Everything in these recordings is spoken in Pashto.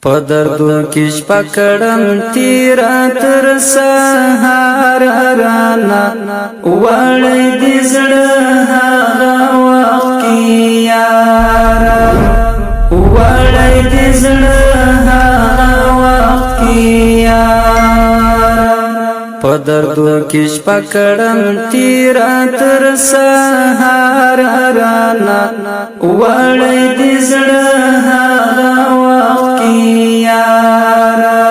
پدردو کش پکڑم تیرا تر سهار رانا وړی دې زړه هغه وخت کې یارا وړی دې زړه هغه وخت کې یارا پدردو کش پکڑم تیرا تر سهار رانا وړی دې زړه هغه وخت کې یارا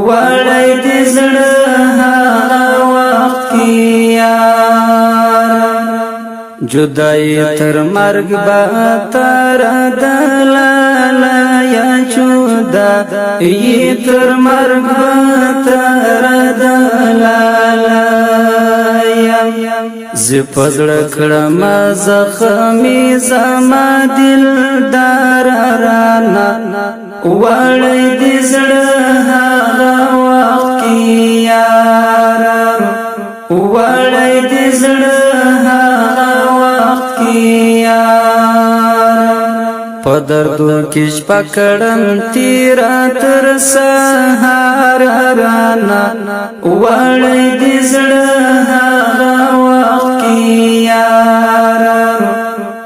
وړی دې زړه هغه وخت کې یارا جدائی تر مرگ با تر دلالا یا جدائی تر مرگ با تر دلالا زپزړ کړم زخمی زما دل دارانا وړی دې زړه هغه وخت کې یارا وړی دې زړه هغه وخت کې یارا پدردو کش پکړم تیرا تر سهار رانا وړی دې زړه هغه وخت کې یارا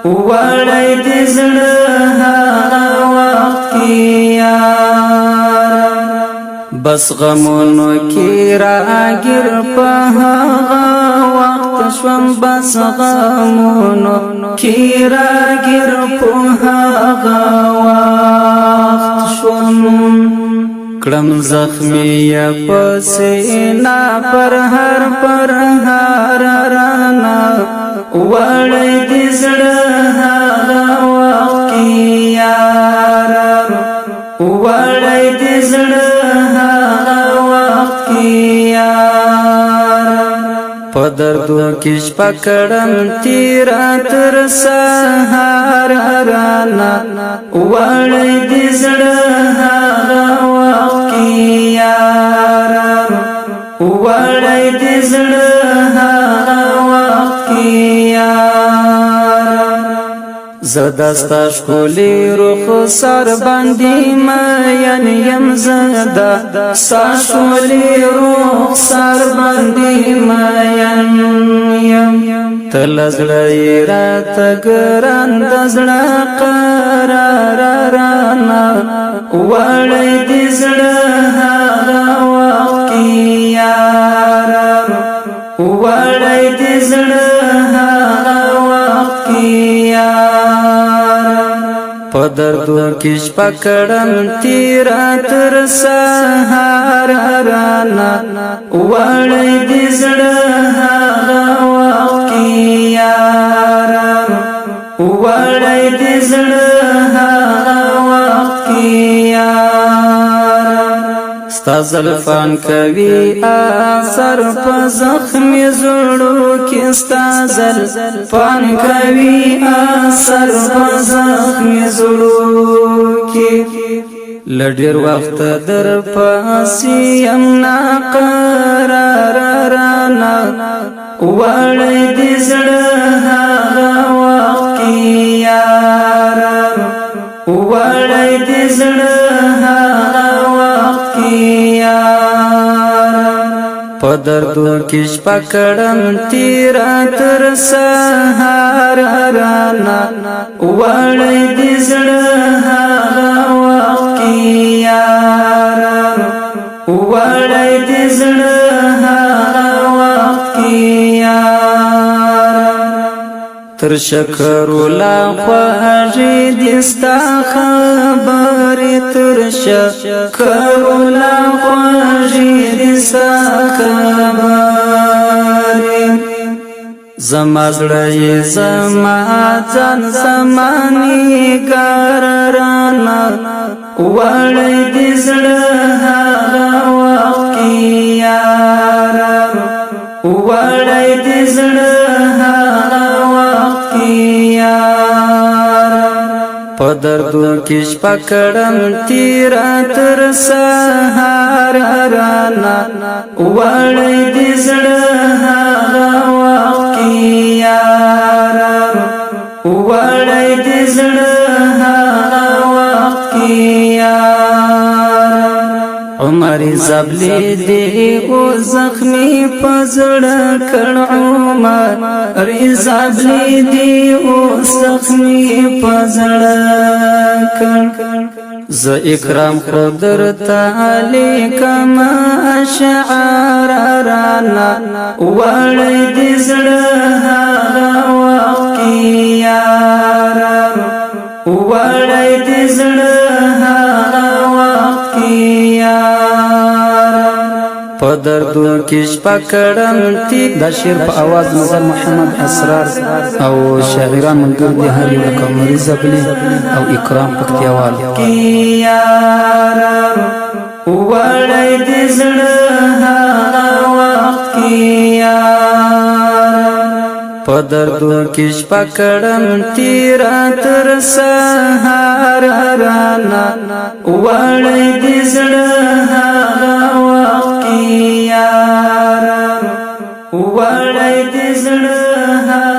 وړی دې زړه هغه وخت کې یارا بس غمونو کې راګر په هغه وخت شوم بس غمونو کې راګر په هغه وخت شوم کړم زخمی پسینا پر هر رانا وړی دې زړه هغه وخت کې یارا وړی دې زړه هغه وخت کې یارا پدردو کش پکړم تیرا تر سهار رانا وړی دې زړه هغه وخت کې یارا وړی دې زړه هغه وخت کې یارا زداستا شکولی رخ سر باندې مین یم زدا ساشولی رخ سر باندې مین یم تلزړی رات ګران دزړه قرار رانا وړی دې زړه هغه وخت کې یارا وړی دې زړه هغه وخت کې یارا پدردو کش پکړم تیرا تر سهار رانا وړی دې زړه هغه وخت کې یارا وړی دې زړه هغه وخت کې یارا ستا زلفان کوي اثر په زخمي زړو کې ستا زلفان کوي اثر په زخمي زړو کې لډیر وخت در پاسې یم ناقرار رانا وړی دې زړه هغه وخت کې یارا وړی دې زړه هغه وخت کې یارا پدردو کش پکړم تیرا تر سهار رانا وړی دې زړه هغه وخت کې یارا وړی دې زړه هغه وخت کې یارا تر شکرو لا خواږي دستا خبرې تر شکرو لا خواږي دستا خبرې زما زړه زما ځان زماني ګررانا وړی دې زړه هغه وخت کې یارا وړی دې زړه هغه وخت کې یارا پدردو کش پکړم تیرا تر سهار رانا وړی دې زړه هغه وخت کې یارا وړی دې زړه هغه وخت کې عمر زبلی دی او زخمی پزړه کړ عمر زبلی دی او زخمی پزړه کړ ز اکرام خدر تعالی کما اشعار رانا وړي دې زړه وخت کی یار وړي دې زړه وخت کی یار په دردو کې شپه کړم تی دا شعر په आवाज نظر محمد اسرار او شاعران ملګر دي هر یو لکه عمر زبلی او اکرام پکتیاوال کی یار وړي دې زړه وخت کی یار په دردو کې شپه کړم تیر تر سهار رانا وړي دې زړه وړي دې زړه